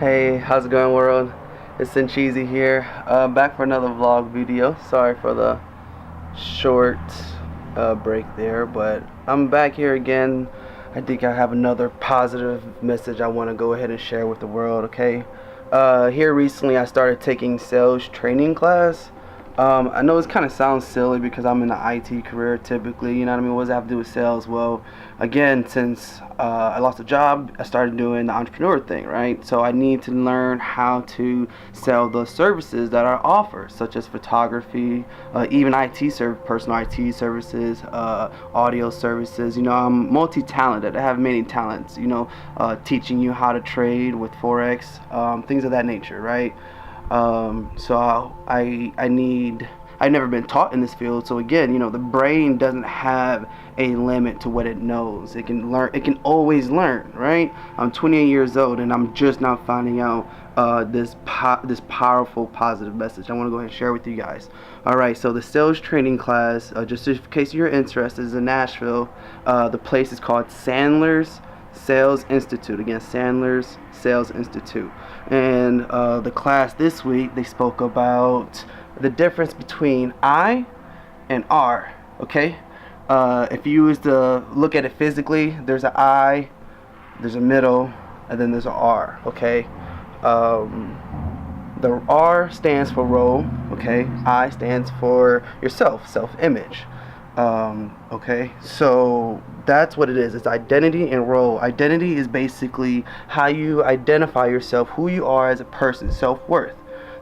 Hey, how's it going, world? It's Cheesy here, back for another vlog video. Sorry for the short break there, but I'm back here again. I think I have another positive message I want to go ahead and share with the world, okay? Here recently I started taking sales training class. I know it kind of sounds silly because I'm in the IT career typically, you know what I mean? What does that have to do with sales? Well, again, since I lost a job, I started doing the entrepreneur thing, right? So I need to learn how to sell the services that are offered, such as photography, even personal IT services, audio services. You know, I'm multi-talented. I have many talents, you know, teaching you how to trade with Forex, things of that nature, right? So I've never been taught in this field, so again, you know, the brain doesn't have a limit to what it knows. It can learn, it can always learn, right? I'm 28 years old and I'm just now finding out this powerful positive message I want to go ahead and share with you guys. Alright, so the sales training class, just in case you're interested, is in Nashville. The place is called Sandler's Sales Institute. Again, Sandler's Sales Institute. And the class this week, they spoke about the difference between I and R. Okay, if you was to look at it physically, there's an I, there's a middle, and then there's an R. Okay, the R stands for role. Okay, I stands for yourself, self-image. Okay, so that's what it is. It's identity and role. Identity is basically how you identify yourself, who you are as a person, self-worth.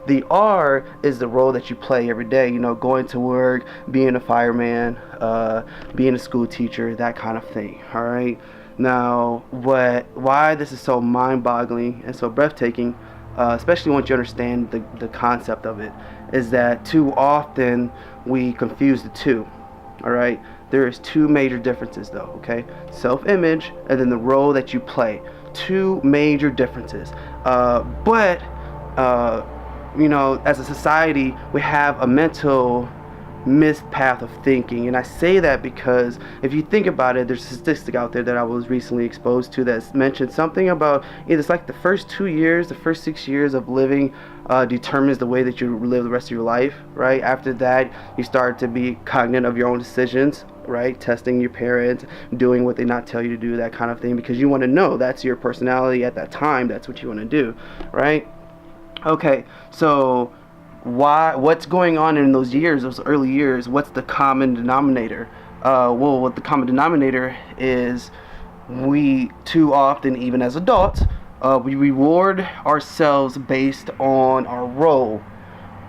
The R is the role that you play every day, you know, going to work, being a fireman, being a school teacher, that kind of thing. All right, now why this is so mind-boggling and so breathtaking, especially once you understand the concept of it, is that too often we confuse the two. All right, there is two major differences though. Okay, self-image and then the role that you play. Two major differences. But you know, as a society, we have a mental missed path of thinking, and I say that because if you think about it, there's a statistic out there that I was recently exposed to that's mentioned something about it's like the first 2 years, the first 6 years of living determines the way that you live the rest of your life, right? After that, you start to be cognizant of your own decisions, right? Testing your parents, doing what they not tell you to do, that kind of thing, because you want to know that's your personality at that time, that's what you want to do, right? Okay, so what's going on in those years, those early years? What's the common denominator? Well, what the common denominator is, we too often, even as adults, we reward ourselves based on our role.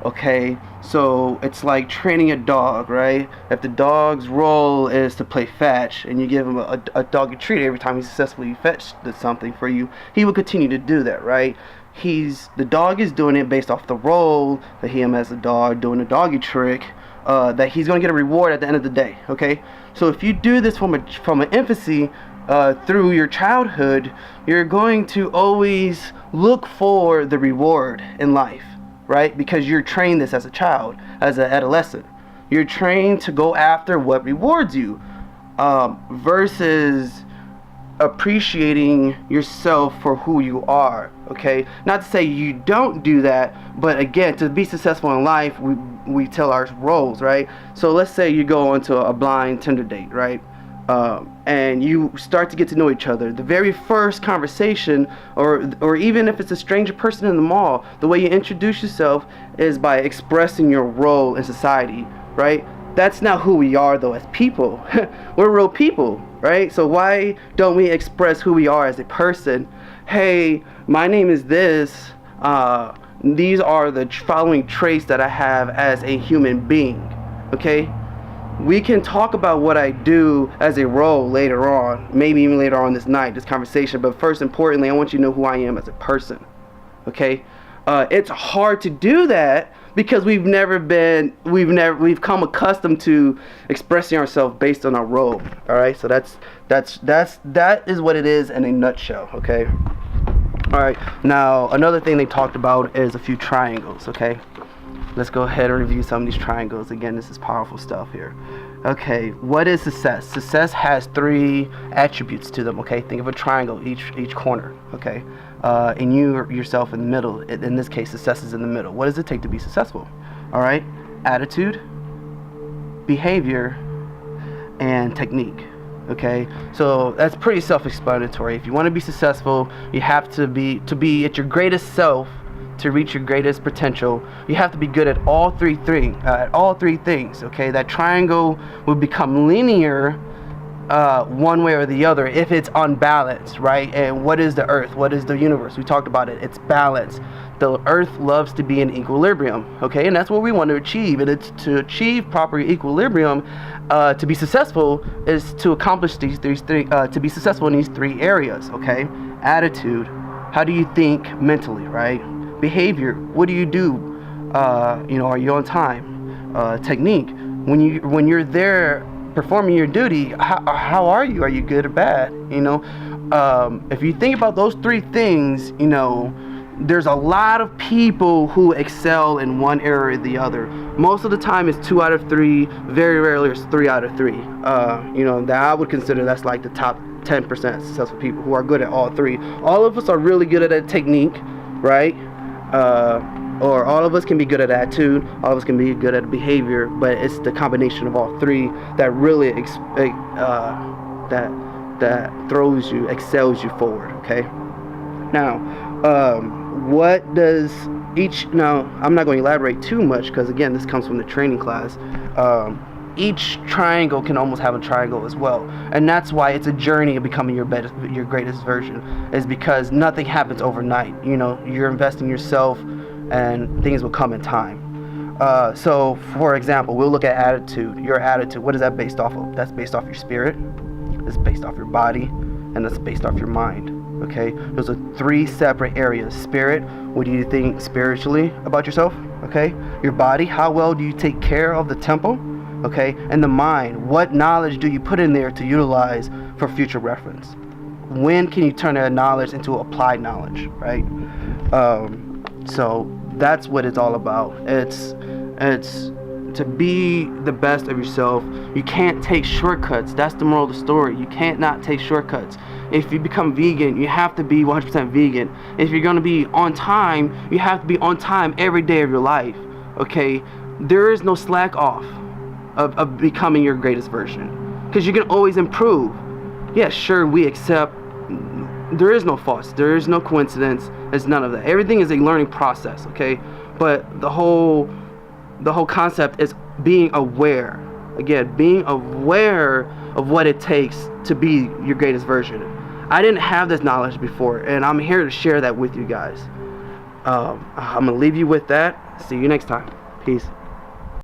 Okay, so it's like training a dog, right? If the dog's role is to play fetch and you give him a doggy treat every time he successfully fetched something for you, he will continue to do that, right? The dog is doing it based off the role that him as a dog doing a doggy trick, that he's going to get a reward at the end of the day. Okay, so if you do this from an infancy, through your childhood, you're going to always look for the reward in life, right? Because you're trained this as a child, as an adolescent. You're trained to go after what rewards you, versus appreciating yourself for who you are. Okay, not to say you don't do that, but again, to be successful in life, we tell our roles, right? So let's say you go onto a blind Tinder date, right? And you start to get to know each other. The very first conversation, or even if it's a stranger person in the mall, the way you introduce yourself is by expressing your role in society, right? That's not who we are though as people. We're real people, right? So why don't we express who we are as a person? Hey, my name is this. These are the following traits that I have as a human being. Okay? We can talk about what I do as a role later on, maybe even later on this night, this conversation, but first importantly, I want you to know who I am as a person. Okay? It's hard to do that because we've come accustomed to expressing ourselves based on our role. All right, so that is what it is in a nutshell. Okay. All right. Now another thing they talked about is a few triangles. Okay. Let's go ahead and review some of these triangles. Again, this is powerful stuff here. Okay, what is success? Success has 3 attributes to them. Okay, think of a triangle, each corner. Okay, and you yourself in the middle. In this case, success is in the middle. What does it take to be successful? All right, attitude, behavior, and technique. Okay, so that's pretty self-explanatory. If you want to be successful, you have to be at your greatest self. To reach your greatest potential, you have to be good at all three things. Okay, that triangle will become linear one way or the other if it's unbalanced, right? And what is the earth? What is the universe? We talked about it. It's balance. The earth loves to be in equilibrium, okay? And that's what we want to achieve. And it's to achieve proper equilibrium, to be successful is to accomplish these three, to be successful in these 3 areas, okay? Attitude, how do you think mentally, right? Behavior, what do? Are you on time? Technique, when you're there performing your duty, how are you? Are you good or bad? If you think about those 3 things, there's a lot of people who excel in one area or the other. Most of the time it's 2 out of 3, very rarely it's 3 out of 3. That I would consider that's like the top 10% successful people who are good at all 3. All of us are really good at a technique, right? Or all of us can be good at attitude, all of us can be good at behavior, but it's the combination of all 3 that really excels you forward. Okay. Now, what does each? Now, I'm not going to elaborate too much because again, this comes from the training class. Each triangle can almost have a triangle as well, and that's why it's a journey of becoming your greatest version. Is because nothing happens overnight. You're investing yourself, and things will come in time. So, for example, we'll look at attitude. Your attitude. What is that based off of? That's based off your spirit. It's based off your body, and that's based off your mind. Okay, those are 3 separate areas. Spirit, what do you think spiritually about yourself? Okay, your body, how well do you take care of the temple? Okay, and the mind, what knowledge do you put in there to utilize for future reference? When can you turn that knowledge into applied knowledge, right? So that's what it's all about. It's to be the best of yourself. You can't take shortcuts. That's the moral of the story. You can't not take shortcuts. If you become vegan, you have to be 100% vegan. If you're going to be on time, you have to be on time every day of your life. Okay, there is no slack off of becoming your greatest version, because you can always improve. Yeah, sure, we accept there is no faults, there is no coincidence, there's none of that. Everything is a learning process, okay? But the whole concept is being aware. Again, being aware of what it takes to be your greatest version. I didn't have this knowledge before, and I'm here to share that with you guys. I'm gonna leave you with that. See you next time. Peace.